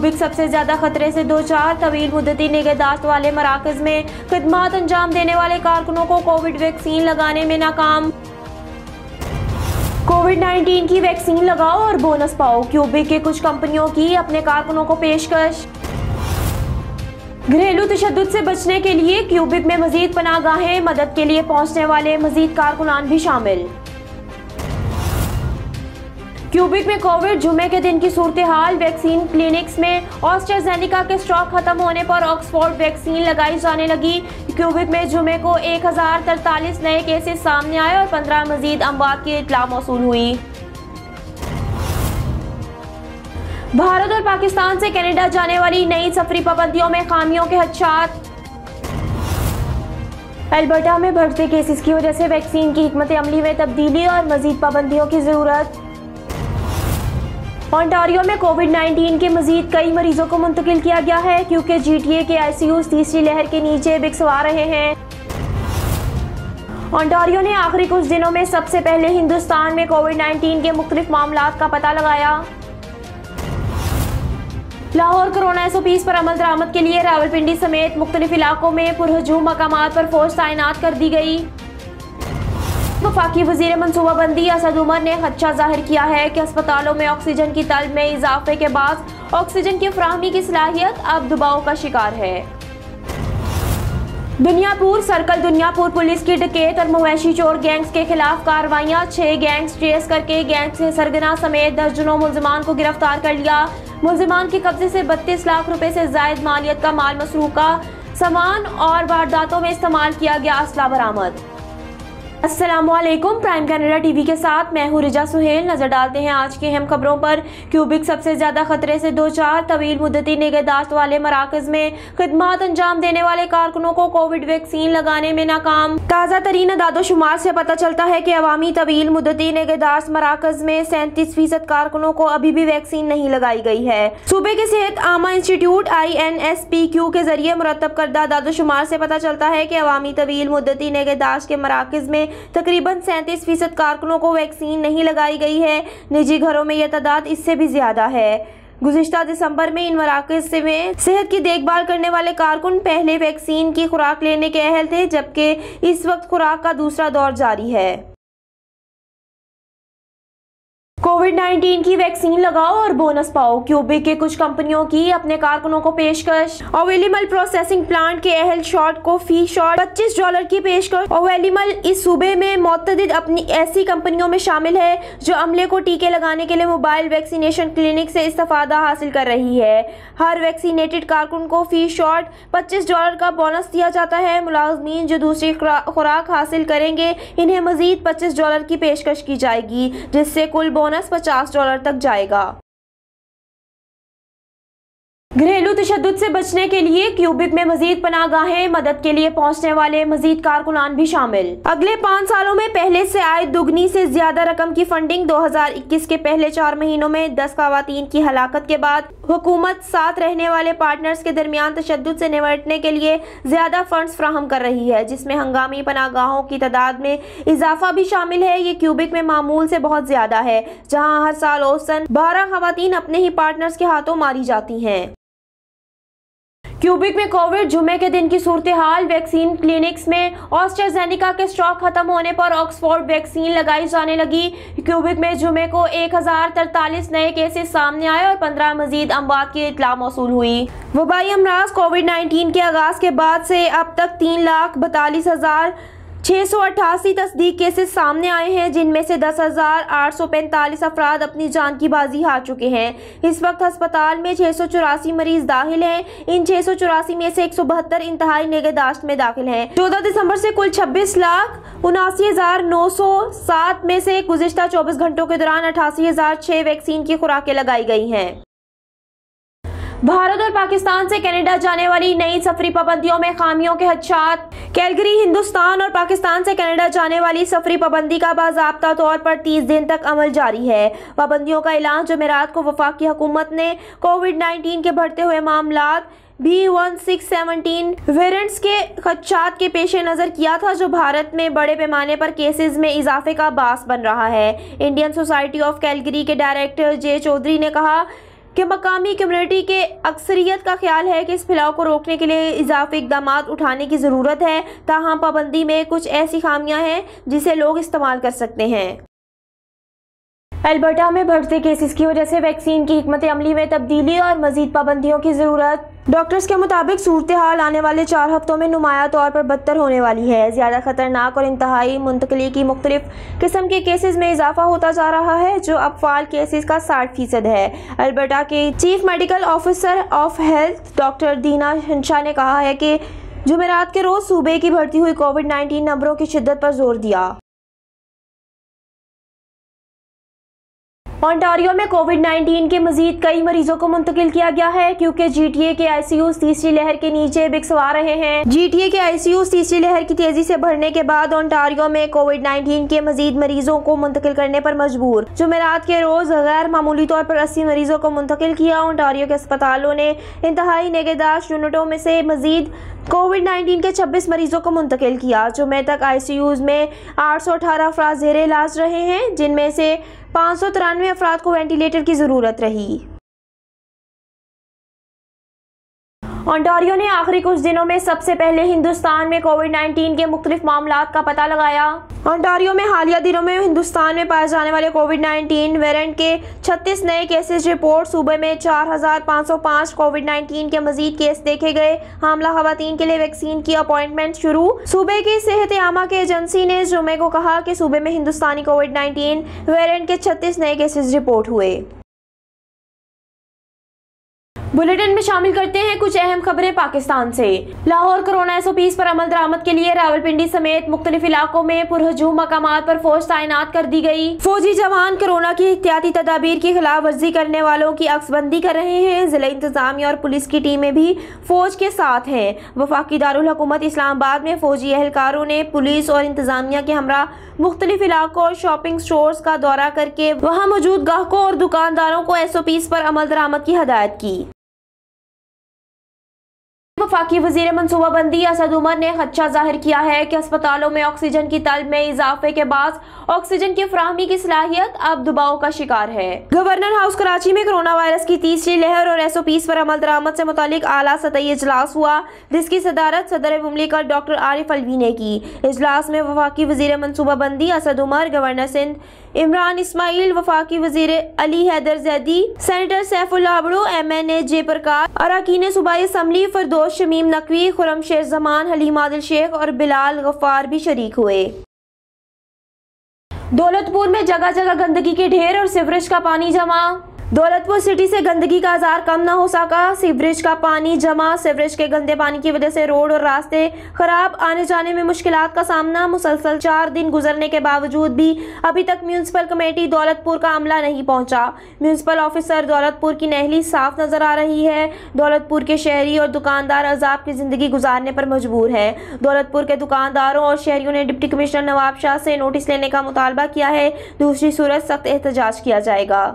Cubic सबसे ज्यादा खतरे से दो चार। तवील मुद्दती निगहदाश्त वाले मराकज में खिदमत अंजाम देने वाले कारकुनों को कोविड वैक्सीन लगाने में नाकाम। कोविड-19 की वैक्सीन लगाओ और बोनस पाओ, क्यूबिक के कुछ कंपनियों की अपने कारकुनों को पेशकश। घरेलू तशद्दुद से बचने के लिए क्यूबिक में मजीद पनाहगाहें, मदद के लिए पहुंचने वाले मजीद कारकुनान भी शामिल। क्यूबिक में कोविड जुमे के दिन की सूरत हाल। वैक्सीन क्लिनिक्स में ऑस्ट्राजेनेका के स्टॉक खत्म होने पर ऑक्सफोर्ड वैक्सीन लगाई जाने लगी। क्यूबिक में जुमे को 1043 नए केसेस सामने आए और 15 मजीद अमवात की इत्तला मौसूल हुई। भारत और पाकिस्तान से कनाडा जाने वाली नई सफरी पाबंदियों में खामियों के खदशात। अल्बर्टा में बढ़ते केसेस की वजह से वैक्सीन की हिकमत अमली में तब्दीली और मजीद पाबंदियों की जरूरत। ओंटारियो में कोविड-19 के मजीद कई मरीजों को मुंतकिल किया गया है क्योंकि GTA के ICUs तीसरी लहर के नीचे बिकसवा रहे हैं। ओंटारियो ने आखिरी कुछ दिनों में सबसे पहले हिंदुस्तान में कोविड-19 के मुख्तलिफ मामलात का पता लगाया। लाहौर कोरोना SOPs पर अमल दरामद के लिए रावलपिंडी समेत मुख्तलिफ इलाकों में पुरहजूम मकामात पर फौज तैनात कर दी गई। वफाकी वजीर मनसूबाबंदी असद उमर ने खदशा जाहिर किया है कि अस्पतालों में ऑक्सीजन की तलब में इजाफे के बाद ऑक्सीजन की फराहमी की सलाहियत अब दबाव का शिकार है। दुनियापुर सर्कल दुनियापुर पुलिस की डकैत और मवेशी चोर गैंग्स के खिलाफ कार्रवाइयां। 6 गैंग्स ट्रेस करके गैंग से सरगना समेत दर्जनों मुल्जिमान को गिरफ्तार कर लिया। मुल्जिमान के कब्जे से 32 लाख रुपए से जायद मालियत का माल मसरूका सामान और वारदातों में इस्तेमाल किया गया असला बरामद। अस्सलामुअलैकुम, प्राइम कनाडा टीवी के साथ मैं हूँ रिजा सुहेल। नजर डालते हैं आज की अहम खबरों पर। क्यूबिक सबसे ज्यादा खतरे से दो चार। तवील मुद्दती निगहदाश्त वाले मराकज में खिदमत अंजाम देने वाले कारकुनों को कोविड वैक्सीन लगाने में नाकाम। ताज़ा तरीन अदादोशुमार से पता चलता है कि अवामी तवील मुद्दती निगहदाश्त मराकज में 37% कारकुनों को अभी भी वैक्सीन नहीं लगाई गई है। सूबे के सेहत आमा इंस्टीट्यूट INSPQ के जरिए मुरतब करदा अदादोशुमार से पता चलता है कि अवामी तवील मुद्दती निगहदाश्त के मराकज में तकरीबन 37% कारकुनों को वैक्सीन नहीं लगाई गई है। निजी घरों में यह तादाद इससे भी ज्यादा है। गुज़िश्ता दिसंबर में इन मराकज़ में सेहत की देखभाल करने वाले कारकुन पहले वैक्सीन की खुराक लेने के अहल थे, जबकि इस वक्त खुराक का दूसरा दौर जारी है। कोविड-19 की वैक्सीन लगाओ और बोनस पाओ, क्यूबिक के कुछ कंपनियों की अपने कारकुनों को पेशकश। ओवेलिमल प्रोसेसिंग प्लांट के अहल शॉट को फी शॉट $25 की पेशकश। ओवेलिमल इस सूबे में मुतअद्दिद अपनी ऐसी कंपनियों में शामिल है जो अमले को टीके लगाने के लिए मोबाइल वैक्सीनेशन क्लिनिक से इस्तेफादा हासिल कर रही है। हर वैक्सीनेटेड कारकुन को फी शॉट $25 का बोनस दिया जाता है। मुलाजमीन जो दूसरी खुराक हासिल करेंगे इन्हें मजीद $25 की पेशकश की जाएगी, जिससे कुल बोनस $50 तक जाएगा। घरेलू तशद्दुद से बचने के लिए क्यूबिक में मजीद पनाहगाहें, मदद के लिए पहुंचने वाले मजीद कारकुनान भी शामिल। अगले 5 सालों में पहले से आए दुगनी से ज्यादा रकम की फंडिंग। 2021 के पहले 4 महीनों में 10 खवातीन की हलाकत के बाद हुकूमत साथ रहने वाले पार्टनर्स के दरमियान तशद्दुद से निपटने के लिए ज्यादा फंड्स फ्राहम कर रही है, जिसमें हंगामी पनाहगाहों की तादाद में इजाफा भी शामिल है। ये क्यूबिक में मामूल से बहुत ज्यादा है, जहाँ हर साल औसतन 12 खवातीन अपने ही पार्टनर्स के हाथों मारी जाती हैं। क्यूबिक में कोविड जुमे के दिन की सूरत हाल। वैक्सीन क्लिनिक्स में ऑस्ट्राजेनेका के स्टॉक खत्म होने पर ऑक्सफोर्ड वैक्सीन लगाई जाने लगी। क्यूबिक में जुमे को 1043 नए केसेस सामने आए और 15 मजीद अमवात की इत्तला मौसूल हुई। वबाई अमराज कोविड-19 के आगाज के बाद से अब तक 3,42,688 तस्दीक केसेस सामने आए हैं, जिनमें से 10,845 अफराद अपनी जान की बाजी हार चुके हैं। इस वक्त अस्पताल में 684 मरीज दाखिल हैं। इन 684 में से 172 इंतहाई निगहदाश्त में दाखिल हैं। 14 दिसंबर से कुल 26,79,907 में से गुज़िश्ता 24 घंटों के दौरान 88,006 वैक्सीन की खुराकें लगाई गई हैं। भारत और पाकिस्तान से कनाडा जाने वाली नई सफरी पाबंदियों में खामियों के खदशात। कैलगरी हिंदुस्तान और पाकिस्तान से कनाडा जाने वाली सफरी पाबंदी का बाज़ाब्ता तौर पर 30 दिन तक अमल जारी है। पाबंदियों का ऐलान जुमेरात को वफाकी हुकूमत ने कोविड-19 के बढ़ते हुए मामलात B1617 वेरिएंट्स के खदशात के पेश नज़र किया था, जो भारत में बड़े पैमाने पर केसेस में इजाफे का बास बन रहा है। इंडियन सोसाइटी ऑफ कैलगरी के डायरेक्टर जे चौधरी ने कहा, कि मकामी कम्युनिटी के अक्सरियत का ख्याल है कि इस फैलाव को रोकने के लिए इजाफी इकदाम उठाने की ज़रूरत है, ताहम पाबंदी में कुछ ऐसी खामियां हैं जिसे लोग इस्तेमाल कर सकते हैं। अल्बर्टा में बढ़ते केसेस की वजह से वैक्सीन की हिकमत अमली में तब्दीली और मजीद पाबंदियों की ज़रूरत। डॉक्टर्स के मुताबिक सूरत हाल आने वाले 4 हफ्तों में नुमाया तौर पर बदतर होने वाली है। ज़्यादा खतरनाक और इंतहाई मुंतकली की मुख्तलिफ किस्म के केसेस में इजाफा होता जा रहा है, जो अब फाल केसेस का 60% है। अल्बर्टा के chief medical officer of health doctor Deena Hinshaw ने कहा है कि जुमेरात के रोज़ सूबे की बढ़ती हुई कोविड-19 नंबरों की शिद्दत पर जोर दिया। ओंटारियो में कोविड-19 के मजीद कई मरीजों को मुंतकिल किया गया है, क्योंकि जीटीए के आईसीयूज तीसरी लहर के नीचे बिकसवा रहे हैं। जीटीए के आईसीयूज तीसरी लहर की तेजी से बढ़ने के बाद ओंटारियो में कोविड-19 के मजीद मरीजों को मुंतकिल करने पर मजबूर। जुमेरात के रोज गैर मामूली तौर पर 80 मरीजों को मुंतकिल किया। ओंटारियो के अस्पतालों ने इंतहाई निगहदाश्त यूनिटों में से मजीद कोविड-19 के 26 मरीजों को मुंतकिल किया। जुमे तक आईसीयूज में 818 अफराद ज़ेरे इलाज रहे हैं, जिनमें से 593 अफराद को वेंटिलेटर की ज़रूरत रही। ओंटारियो ने आखिरी कुछ दिनों में सबसे पहले हिंदुस्तान में कोविड-19 के मुख्तलिफ मामलात का पता लगाया। ओंटारियो में हालिया दिनों में हिंदुस्तान में पाए जाने वाले कोविड-19 वेरिएंट के 36 नए केसेस रिपोर्ट। सूबे में 4505 कोविड-19 के मजीद केस देखे गए। हामला खवातीन के लिए वैक्सीन की अपॉइंटमेंट शुरू। सूबे की सेहत आमा के एजेंसी ने जुमे को कहा कि सूबे में हिंदुस्तानी कोविड-19 वेरिएंट के 36 नए केसेस रिपोर्ट हुए। बुलेटिन में शामिल करते हैं कुछ अहम खबरें पाकिस्तान से। लाहौर कोरोना SOPs पर अमल दरामद के लिए रावलपिंडी समेत मुख्तलिफ इलाकों में पुरहजूम मकामात पर फौज तैनात कर दी गई। फौजी जवान कोरोना की एहतियाती तदाबीर की खिलाफ वर्जी करने वालों की अक्सबंदी कर रहे हैं। जिला इंतजामिया और पुलिस की टीमें भी फौज के साथ हैं। वफाकी दारुल हुकूमत इस्लामाबाद में फौजी एहलकारों ने पुलिस और इंतजामिया के हमरा मुख्तलिफ इलाकों और शॉपिंग स्टोर्स का दौरा करके वहाँ मौजूद ग्राहकों और दुकानदारों को SOPs पर अमल दरामद की हदायत की। वफाकी वजीर मनसूबाबंदी असद उमर ने खदशा जाहिर किया है कि अस्पतालों में ऑक्सीजन की तलब में इजाफे के बाद ऑक्सीजन की फराहमी की सलाहियत अब दबाव का शिकार है। गवर्नर हाउस कराची में कोरोना वायरस की तीसरी लहर और SOPs पर अमल दरामद से मुतालिक आला सतही इजलास हुआ, जिसकी सदारत सदर मुमलिकत डॉक्टर आरिफ अलवी ने की। इजलास में वफाकी वजीर मनसूबाबंदी असद उमर, गवर्नर सिंध इमरान इस्माइल, वफाकी वजीर अली हैदर जैदी, सेनेटर सैफुल्लाह अबड़ो, MNA जयप्रकाश, अरकान सूबाई असम्बली फरदौस शमीम नकवी, खुरम शेर जमान, हलीम आदिल शेख और बिलाल गफ्फार भी शरीक हुए। दौलतपुर में जगह जगह गंदगी के ढेर और सीवरेज का पानी जमा। दौलतपुर सिटी से गंदगी का आजार कम न हो सका। सीवरेज का पानी जमा। सीवरेज के गंदे पानी की वजह से रोड और रास्ते खराब, आने जाने में मुश्किलात का सामना। मुसलसल 4 दिन गुजरने के बावजूद भी अभी तक म्यूनिसिपल कमेटी दौलतपुर का अमला नहीं पहुंचा। म्यूनिसिपल ऑफिसर दौलतपुर की नहली साफ नजर आ रही है। दौलतपुर के शहरी और दुकानदार अजाब की जिंदगी गुजारने पर मजबूर है। दौलतपुर के दुकानदारों और शहरियों ने डिप्टी कमिश्नर नवाब शाह से नोटिस लेने का मुतालबा किया है। दूसरी सूरत सख्त एहतजाज किया जाएगा।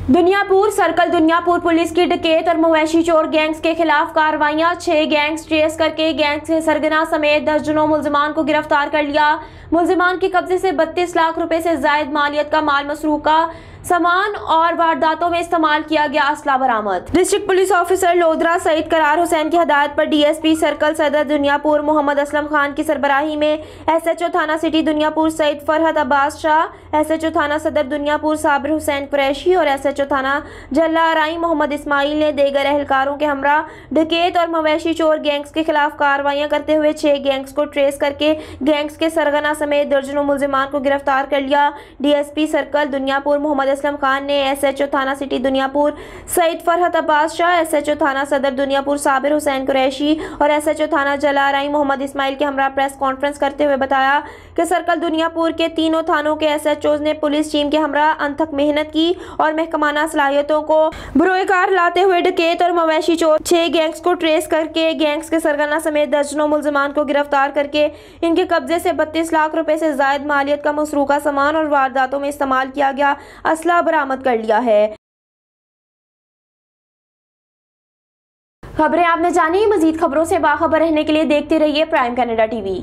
दुनियापुर सर्कल दुनियापुर पुलिस की डकैत और मवेशी चोर गैंग्स के खिलाफ कार्रवाइयां। 6 गैंग्स ट्रेस करके गैंग से सरगना समेत दर्जनों मुल्जिमान को गिरफ्तार कर लिया। मुल्जिमान के कब्जे से 32 लाख रुपए से जायद मालियत का माल मसरूका सामान और वारदातों में इस्तेमाल किया गया असला बरामद। डिस्ट्रिक्ट पुलिस ऑफिसर लोधरा सईद करार हुसैन की हदायत पर DSP सर्कल सदर दुनियापुर मोहम्मद असलम खान की सरबराही में SHO थाना सिटी दुनियापुर सईद फरहत अब्बास शाह, SHO थाना सदर दुनियापुर साबिर हुसैन कुरैशी और SHO थाना जल्ला आराई मोहम्मद इस्माइल ने देगर एहलकारों के हमरा डकैत और मवेशी चोर गैंग्स के खिलाफ कार्रवाइयां करते हुए 6 गैंग्स को ट्रेस करके गैंग्स के सरगना समेत दर्जनों मुल्जिमान को गिरफ्तार कर लिया। DSP सर्कल दुनियापुर मोहम्मद असलम खान ने SHO थाना सिटी दुनियापुर सईद फरहत अब्बास शाह, SHO थाना सदर दुनियापुर साबिर हुसैन कुरैशी और SHO थाना जल्ला आराई मोहम्मद इस्माइल के हमरा प्रेस कॉन्फ्रेंस करते हुए बताया कि सर्कल दुनियापुर के तीनों थानों के SHOs ने पुलिस टीम के हमरा अनथक मेहनत की और महकमाना सलाहियतों को बुरोकार लाते हुए डकैत और मवेशी चोर 6 गैंग्स को ट्रेस करके गैंग्स के सरगना समेत दर्जनों मुल्जिमान को गिरफ्तार करके इनके कब्जे से 32 लाख रुपए से जायद मालियत का मसरूका सामान और वारदातों में इस्तेमाल किया गया असला बरामद कर लिया है। खबरें आपने जानी। मजीद खबरों से बाखबर रहने के लिए देखते रहिए प्राइम कनाडा TV।